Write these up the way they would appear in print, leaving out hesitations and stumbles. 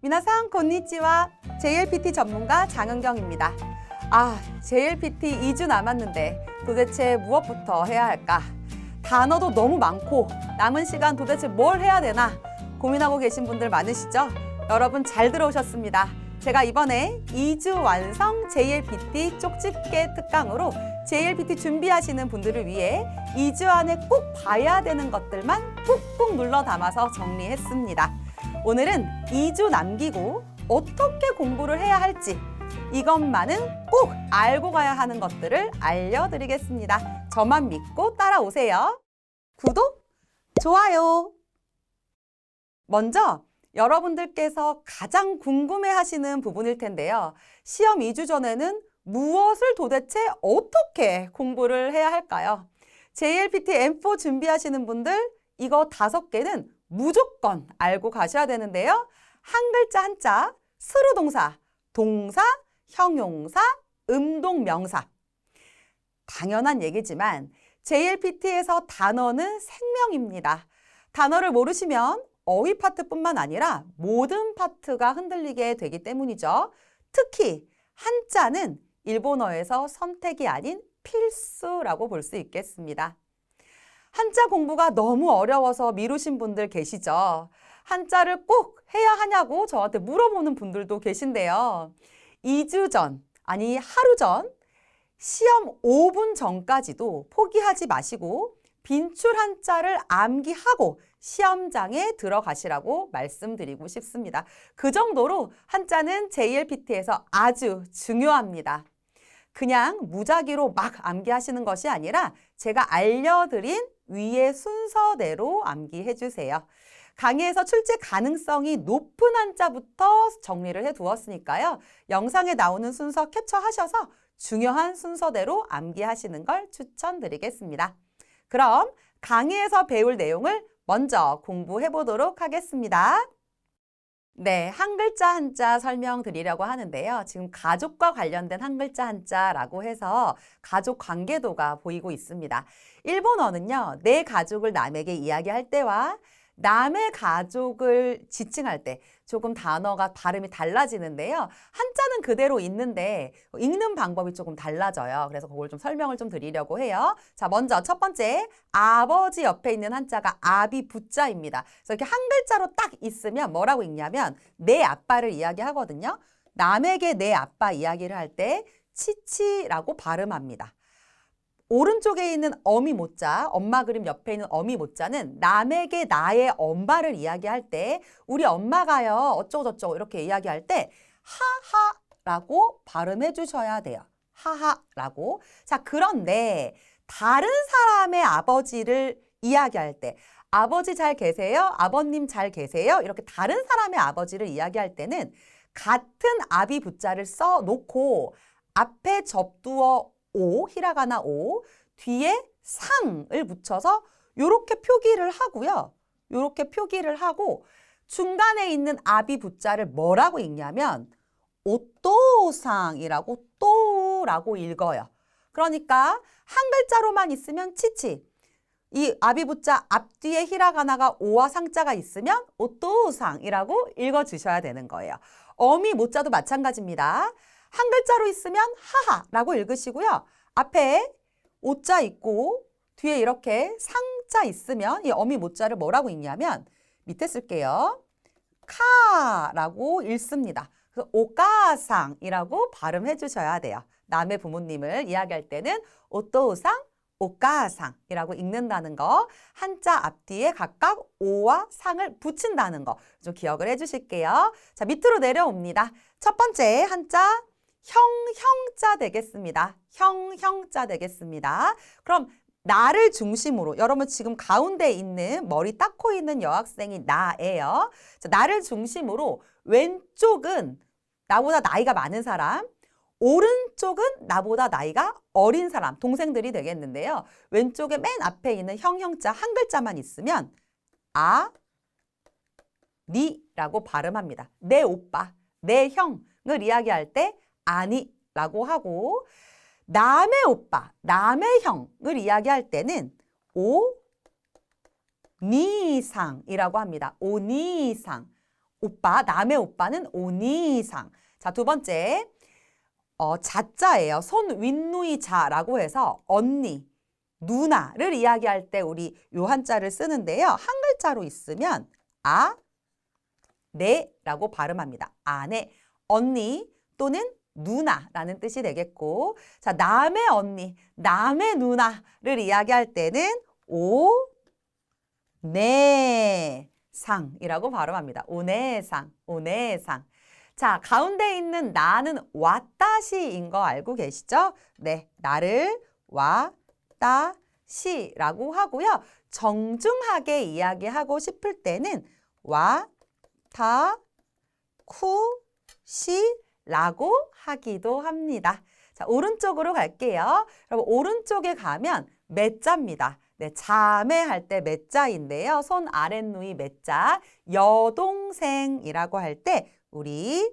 미나상 곤니치와 JLPT 전문가 장은경입니다. JLPT 2주 남았는데 도대체 무엇부터 해야 할까? 단어도 너무 많고 남은 시간 도대체 뭘 해야 되나 고민하고 계신 분들 많으시죠? 여러분 잘 들어오셨습니다. 제가 이번에 2주 완성 JLPT 쪽집게 특강으로 JLPT 준비하시는 분들을 위해 2주 안에 꼭 봐야 되는 것들만 꾹꾹 눌러 담아서 정리했습니다. 오늘은 2주 남기고 어떻게 공부를 해야 할지 이것만은 꼭 알고 가야 하는 것들을 알려드리겠습니다. 저만 믿고 따라오세요. 구독, 좋아요. 먼저 여러분들께서 가장 궁금해하시는 부분일 텐데요. 시험 2주 전에는 무엇을 도대체 어떻게 공부를 해야 할까요? JLPT M4 준비하시는 분들 이거 5개는 무조건 알고 가셔야 되는데요. 한 글자 한자, 스루동사, 동사, 형용사, 음동명사. 당연한 얘기지만 JLPT에서 단어는 생명입니다. 단어를 모르시면 어휘 파트뿐만 아니라 모든 파트가 흔들리게 되기 때문이죠. 특히 한자는 일본어에서 선택이 아닌 필수라고 볼 수 있겠습니다. 한자 공부가 너무 어려워서 미루신 분들 계시죠? 한자를 꼭 해야 하냐고 저한테 물어보는 분들도 계신데요. 2주 전, 아니 하루 전, 시험 5분 전까지도 포기하지 마시고 빈출 한자를 암기하고 시험장에 들어가시라고 말씀드리고 싶습니다. 그 정도로 한자는 JLPT에서 아주 중요합니다. 그냥 무작위로 막 암기하시는 것이 아니라 제가 알려드린 위의 순서대로 암기해 주세요. 강의에서 출제 가능성이 높은 한자부터 정리를 해 두었으니까요. 영상에 나오는 순서 캡처하셔서 중요한 순서대로 암기하시는 걸 추천드리겠습니다. 그럼 강의에서 배울 내용을 먼저 공부해 보도록 하겠습니다. 네, 한 글자 한자 설명드리려고 하는데요. 지금 가족과 관련된 한 글자 한자라고 해서 가족 관계도가 보이고 있습니다. 일본어는요, 내 가족을 남에게 이야기할 때와 남의 가족을 지칭할 때 조금 단어가 발음이 달라지는데요. 한자는 그대로 있는데 읽는 방법이 조금 달라져요. 그래서 그걸 좀 설명을 좀 드리려고 해요. 자, 먼저 첫 번째, 아버지 옆에 있는 한자가 아비부자입니다. 그래서 이렇게 한 글자로 딱 있으면 뭐라고 읽냐면 내 아빠를 이야기하거든요. 남에게 내 아빠 이야기를 할 때 치치라고 발음합니다. 오른쪽에 있는 어미 모자, 엄마 그림 옆에 있는 어미 모자는 남에게 나의 엄마를 이야기할 때 우리 엄마가요 어쩌고저쩌고 이렇게 이야기할 때 하하라고 발음해 주셔야 돼요. 하하라고. 자, 그런데 다른 사람의 아버지를 이야기할 때 아버지 잘 계세요? 아버님 잘 계세요? 이렇게 다른 사람의 아버지를 이야기할 때는 같은 아비 부자를 써놓고 앞에 접두어 오, 히라가나 오, 뒤에 상을 붙여서 이렇게 표기를 하고요. 이렇게 표기를 하고 중간에 있는 아비 부자를 뭐라고 읽냐면 오또상이라고 또라고 읽어요. 그러니까 한 글자로만 있으면 치치. 이 아비 부자 앞뒤에 히라가나가 오와 상자가 있으면 오또상이라고 읽어주셔야 되는 거예요. 어미 모자도 마찬가지입니다. 한 글자로 있으면 하하라고 읽으시고요. 앞에 오자 있고 뒤에 이렇게 상자 있으면 이 어미 모자를 뭐라고 읽냐면 밑에 쓸게요. 카라고 읽습니다. 그래서 오까상이라고 발음해 주셔야 돼요. 남의 부모님을 이야기할 때는 오또우상, 오까상이라고 읽는다는 거, 한자 앞뒤에 각각 오와 상을 붙인다는 거 좀 기억을 해 주실게요. 자, 밑으로 내려옵니다. 첫 번째 한자 형자 되겠습니다. 형자 되겠습니다. 그럼 나를 중심으로 여러분 지금 가운데 있는 머리 닦고 있는 여학생이 나예요. 자, 나를 중심으로 왼쪽은 나보다 나이가 많은 사람, 오른쪽은 나보다 나이가 어린 사람, 동생들이 되겠는데요. 왼쪽에 맨 앞에 있는 형자 한 글자만 있으면 니라고 발음합니다. 내 오빠, 내 형을 이야기할 때 아니라고 하고 남의 오빠, 남의 형을 이야기할 때는 오니상이라고 합니다. 오니상. 오빠, 남의 오빠는 오니상. 자, 두 번째. 자자예요. 손 윗누이 자라고 해서 언니, 누나를 이야기할 때 우리 요 한자를 쓰는데요. 한 글자로 있으면 네라고 발음합니다. 네. 언니 또는 누나라는 뜻이 되겠고, 자, 남의 언니, 남의 누나를 이야기할 때는 오네상이라고 발음합니다. 오네상, 오네상. 자, 가운데 있는 나는 와따시인 거 알고 계시죠? 네, 나를 와따시라고 하고요. 정중하게 이야기하고 싶을 때는 와타쿠시라고 하기도 합니다. 자, 오른쪽으로 갈게요. 여러분, 오른쪽에 가면 매자입니다. 네, 자매할 때 매자인데요. 손 아랫누이 매자, 여동생이라고 할 때 우리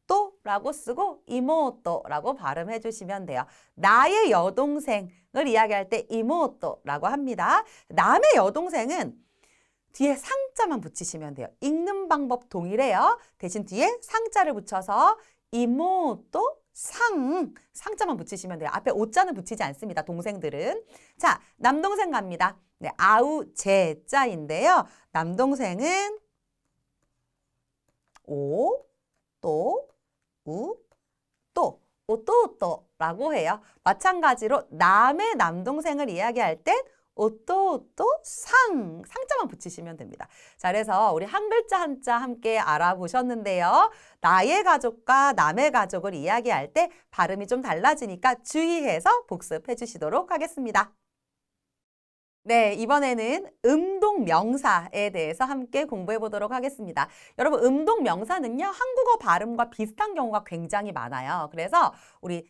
이모우또라고 쓰고 이모또라고 발음해 주시면 돼요. 나의 여동생을 이야기할 때 이모또라고 합니다. 남의 여동생은 뒤에 상자만 붙이시면 돼요. 읽는 방법 동일해요. 대신 뒤에 상자를 붙여서 이모또 상자만 붙이시면 돼요. 앞에 오자는 붙이지 않습니다. 동생들은. 자, 남동생 갑니다. 네, 아우제자인데요. 남동생은 오또우또라고 해요. 마찬가지로 남의 남동생을 이야기할 땐 상자만 붙이시면 됩니다. 자, 그래서 우리 한 글자 한자 함께 알아보셨는데요. 나의 가족과 남의 가족을 이야기할 때 발음이 좀 달라지니까 주의해서 복습해 주시도록 하겠습니다. 네, 이번에는 음동명사에 대해서 함께 공부해 보도록 하겠습니다. 여러분, 음동명사는요, 한국어 발음과 비슷한 경우가 굉장히 많아요. 그래서 우리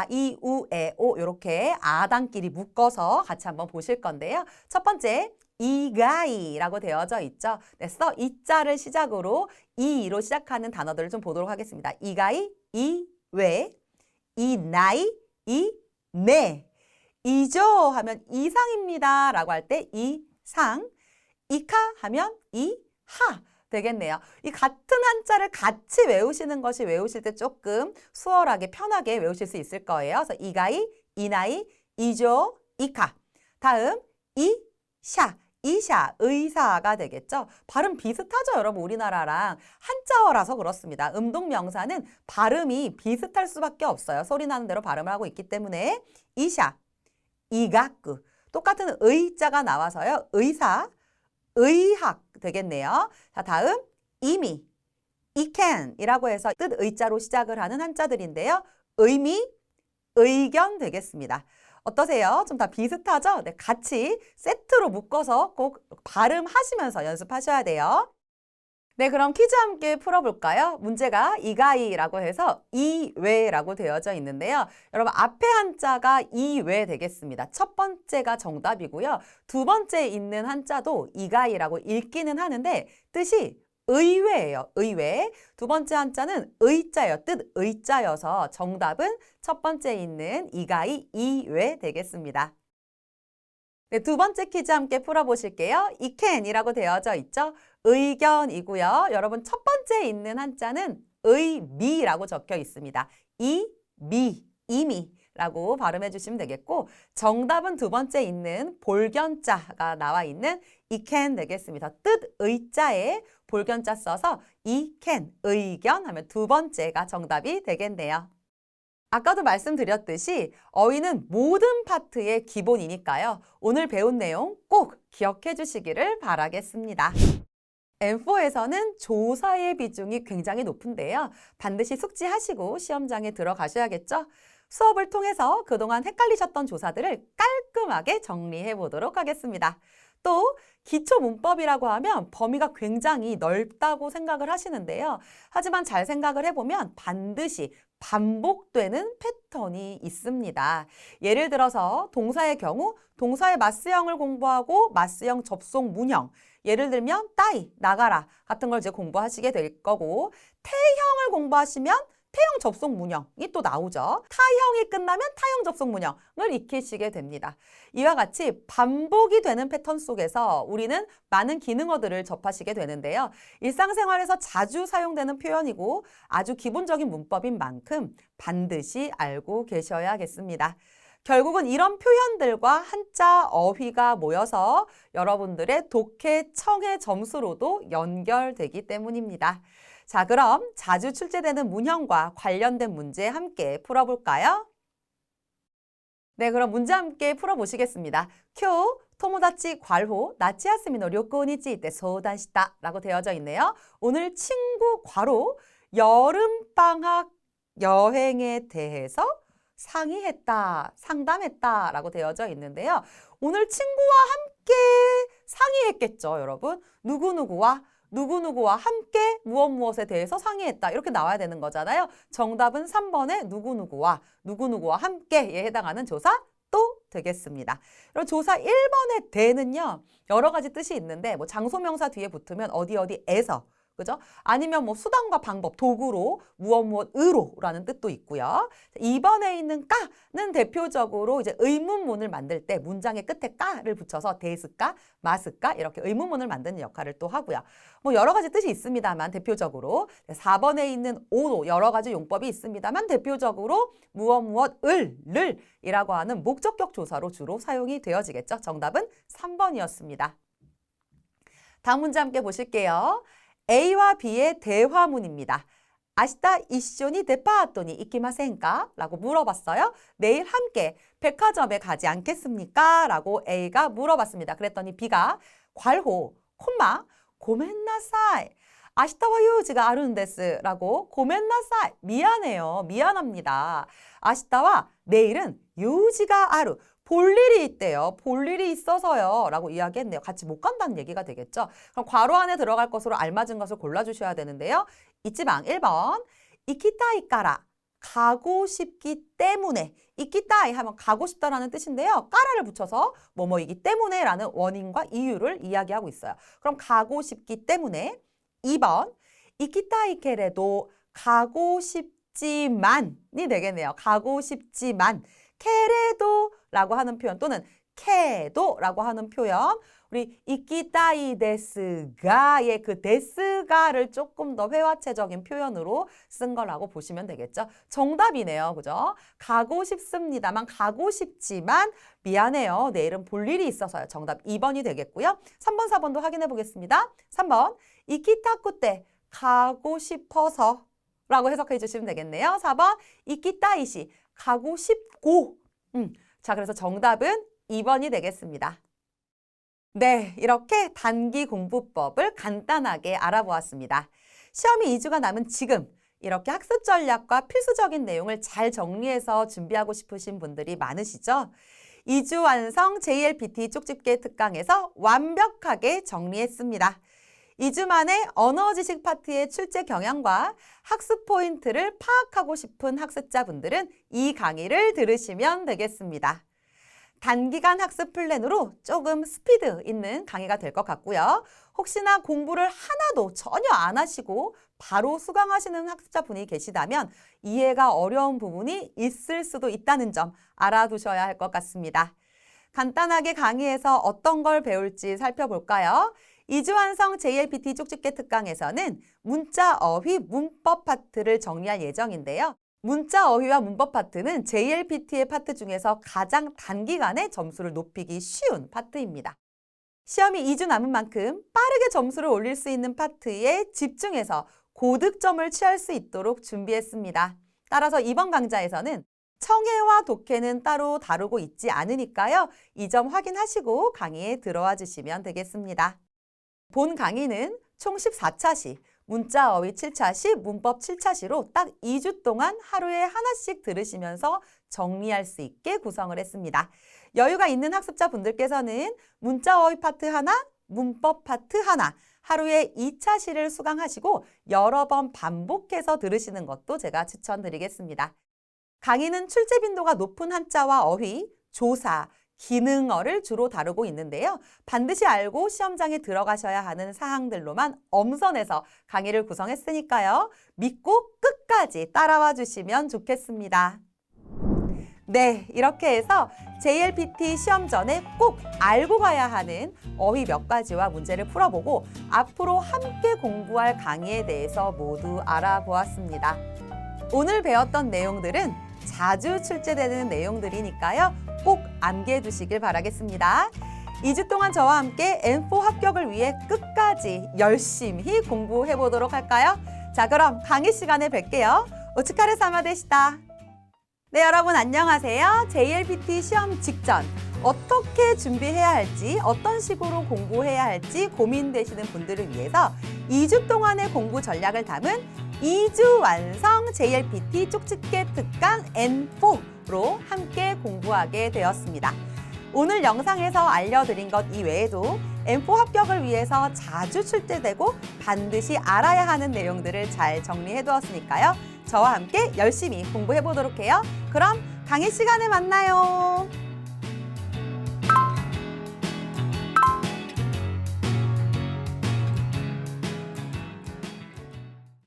이, 우, 에, 오 이렇게 아단끼리 묶어서 같이 한번 보실 건데요. 첫 번째, 이가이라고 되어져 있죠. 네, 이자를 시작으로 이로 시작하는 단어들을 좀 보도록 하겠습니다. 이가이, 이외, 이나이, 이네. 이죠 하면 이상입니다 라고 할 때 이상, 이카 하면 이하 되겠네요. 이 같은 한자를 같이 외우시는 것이 외우실 때 조금 수월하게 편하게 외우실 수 있을 거예요. 그래서 이가이, 이나이, 이죠, 이카. 다음 이샤, 의사가 되겠죠. 발음 비슷하죠, 여러분. 우리나라랑 한자어라서 그렇습니다. 음동명사는 발음이 비슷할 수밖에 없어요. 소리 나는 대로 발음을 하고 있기 때문에 이샤, 이가쿠. 똑같은 의자가 나와서요. 의사, 의학 되겠네요. 자, 다음 이미, 이캔이라고 해서 뜻 의자로 시작을 하는 한자들인데요. 의미, 의견 되겠습니다. 어떠세요? 좀 다 비슷하죠? 네, 같이 세트로 묶어서 꼭 발음하시면서 연습하셔야 돼요. 네, 그럼 퀴즈 함께 풀어볼까요? 문제가 이가이라고 해서 이외라고 되어져 있는데요. 여러분, 앞에 한자가 이외 되겠습니다. 첫 번째가 정답이고요. 두 번째 있는 한자도 이가이라고 읽기는 하는데 뜻이 의외예요. 의외. 두 번째 한자는 의자예요. 뜻 의자여서 정답은 첫 번째 있는 이가이 이외 되겠습니다. 네, 두 번째 퀴즈 함께 풀어보실게요. 이캔이라고 되어져 있죠. 의견이고요. 여러분 첫 번째 있는 한자는 의미라고 적혀 있습니다. 이미라고 발음해 주시면 되겠고 정답은 두 번째 있는 볼견자가 나와 있는 이캔 되겠습니다. 뜻 의자에 볼견자 써서 이캔, 의견 하면 두 번째가 정답이 되겠네요. 아까도 말씀드렸듯이 어휘는 모든 파트의 기본이니까요. 오늘 배운 내용 꼭 기억해 주시기를 바라겠습니다. M4에서는 조사의 비중이 굉장히 높은데요. 반드시 숙지하시고 시험장에 들어가셔야겠죠? 수업을 통해서 그동안 헷갈리셨던 조사들을 깔끔하게 정리해 보도록 하겠습니다. 또 기초 문법이라고 하면 범위가 굉장히 넓다고 생각을 하시는데요. 하지만 잘 생각을 해보면 반드시 반복되는 패턴이 있습니다. 예를 들어서 동사의 경우 동사의 맞수형을 공부하고 맞수형 접속 문형, 예를 들면 따이, 나가라 같은 걸 이제 공부하시게 될 거고 태형을 공부하시면 타형 접속 문형이 또 나오죠. 타형이 끝나면 타형 접속 문형을 익히시게 됩니다. 이와 같이 반복이 되는 패턴 속에서 우리는 많은 기능어들을 접하시게 되는데요. 일상생활에서 자주 사용되는 표현이고 아주 기본적인 문법인 만큼 반드시 알고 계셔야겠습니다. 결국은 이런 표현들과 한자 어휘가 모여서 여러분들의 독해, 청해 점수로도 연결되기 때문입니다. 자, 그럼 자주 출제되는 문형과 관련된 문제 함께 풀어볼까요? 네, 그럼 문제 함께 풀어보시겠습니다. 큐, 토모다치 괄호, 나치야스미노 료코니치 때 소단시다 라고 되어져 있네요. 오늘 친구 괄호, 여름방학 여행에 대해서 상의했다, 상담했다 라고 되어져 있는데요. 오늘 친구와 함께 상의했겠죠, 여러분. 누구누구와 함께 무엇에 대해서 상의했다. 이렇게 나와야 되는 거잖아요. 정답은 3번의 누구누구와 함께에 해당하는 조사 또 되겠습니다. 그럼 조사 1번의 대는요. 여러 가지 뜻이 있는데 뭐 장소명사 뒤에 붙으면 어디에서 그죠? 아니면 뭐 수단과 방법, 도구로, 무엇으로라는 뜻도 있고요. 2번에 있는 까는 대표적으로 이제 의문문을 만들 때 문장의 끝에 까를 붙여서 대스까, 마스까 이렇게 의문문을 만드는 역할을 또 하고요. 뭐 여러 가지 뜻이 있습니다만 대표적으로 4번에 있는 오도 여러 가지 용법이 있습니다만 대표적으로 을 이라고 하는 목적격 조사로 주로 사용이 되어지겠죠. 정답은 3번이었습니다. 다음 문제 함께 보실게요. A와 B의 대화문입니다. 아시다 이쇼니 데파토니 이키마센까? 라고 물어봤어요. 내일 함께 백화점에 가지 않겠습니까? 라고 A가 물어봤습니다. 그랬더니 B가 괄호, 콤마, 고멘나사이. 아시타와 요지가 아룬데스 라고 고멘나사이. 미안해요. 미안합니다. 아시타와 내일은 요지가 아루. 볼 일이 있대요. 볼 일이 있어서요. 라고 이야기했네요. 같이 못 간다는 얘기가 되겠죠. 그럼 괄호 안에 들어갈 것으로 알맞은 것을 골라주셔야 되는데요. 이지방 1번. 이키타이까라. 가고 싶기 때문에. 이키타이 하면 가고 싶다라는 뜻인데요. 까라를 붙여서 뭐뭐이기 때문에 라는 원인과 이유를 이야기하고 있어요. 그럼 가고 싶기 때문에. 2번. 이키타이케레도 가고 싶지만이 되겠네요. 가고 싶지만. 케레도라고 하는 표현 또는 케도라고 하는 표현 우리 이키타이 데스가의 그 데스가를 조금 더 회화체적인 표현으로 쓴 거라고 보시면 되겠죠. 정답이네요. 그죠? 가고 싶습니다만 가고 싶지만 미안해요. 내일은 볼 일이 있어서요. 정답 2번이 되겠고요. 3번, 4번도 확인해 보겠습니다. 3번 이키타쿠 때 가고 싶어서 라고 해석해 주시면 되겠네요. 4번 이키타이시 가고 싶고 자, 그래서 정답은 2번이 되겠습니다. 네, 이렇게 단기 공부법을 간단하게 알아보았습니다. 시험이 2주가 남은 지금 이렇게 학습 전략과 필수적인 내용을 잘 정리해서 준비하고 싶으신 분들이 많으시죠? 2주 완성 JLPT 쪽집게 특강에서 완벽하게 정리했습니다. 2주 만에 언어 지식 파트의 출제 경향과 학습 포인트를 파악하고 싶은 학습자분들은 이 강의를 들으시면 되겠습니다. 단기간 학습 플랜으로 조금 스피드 있는 강의가 될 것 같고요. 혹시나 공부를 하나도 전혀 안 하시고 바로 수강하시는 학습자분이 계시다면 이해가 어려운 부분이 있을 수도 있다는 점 알아두셔야 할 것 같습니다. 간단하게 강의에서 어떤 걸 배울지 살펴볼까요? 2주 완성 JLPT 쪽집게 특강에서는 문자, 어휘, 문법 파트를 정리할 예정인데요. 문자, 어휘와 문법 파트는 JLPT의 파트 중에서 가장 단기간에 점수를 높이기 쉬운 파트입니다. 시험이 2주 남은 만큼 빠르게 점수를 올릴 수 있는 파트에 집중해서 고득점을 취할 수 있도록 준비했습니다. 따라서 이번 강좌에서는 청해와 독해는 따로 다루고 있지 않으니까요. 이 점 확인하시고 강의에 들어와 주시면 되겠습니다. 본 강의는 총 14차시, 문자 어휘 7차시, 문법 7차시로 딱 2주 동안 하루에 하나씩 들으시면서 정리할 수 있게 구성을 했습니다. 여유가 있는 학습자분들께서는 문자 어휘 파트 하나, 문법 파트 하나, 하루에 2차시를 수강하시고 여러 번 반복해서 들으시는 것도 제가 추천드리겠습니다. 강의는 출제 빈도가 높은 한자와 어휘, 조사, 기능어를 주로 다루고 있는데요. 반드시 알고 시험장에 들어가셔야 하는 사항들로만 엄선해서 강의를 구성했으니까요. 믿고 끝까지 따라와 주시면 좋겠습니다. 네, 이렇게 해서 JLPT 시험 전에 꼭 알고 가야 하는 어휘 몇 가지와 문제를 풀어보고 앞으로 함께 공부할 강의에 대해서 모두 알아보았습니다. 오늘 배웠던 내용들은 자주 출제되는 내용들이니까요. 꼭 암기해 두시길 바라겠습니다. 2주 동안 저와 함께 M4 합격을 위해 끝까지 열심히 공부해 보도록 할까요? 자, 그럼 강의 시간에 뵐게요. 오츠카레 사마 데시다. 네, 여러분 안녕하세요. JLPT 시험 직전 어떻게 준비해야 할지, 어떤 식으로 공부해야 할지 고민되시는 분들을 위해서 2주 동안의 공부 전략을 담은 2주 완성 JLPT 쪽집게 특강 N4로 함께 공부하게 되었습니다. 오늘 영상에서 알려드린 것 이외에도 M4 합격을 위해서 자주 출제되고 반드시 알아야 하는 내용들을 잘 정리해 두었으니까요. 저와 함께 열심히 공부해 보도록 해요. 그럼 강의 시간에 만나요.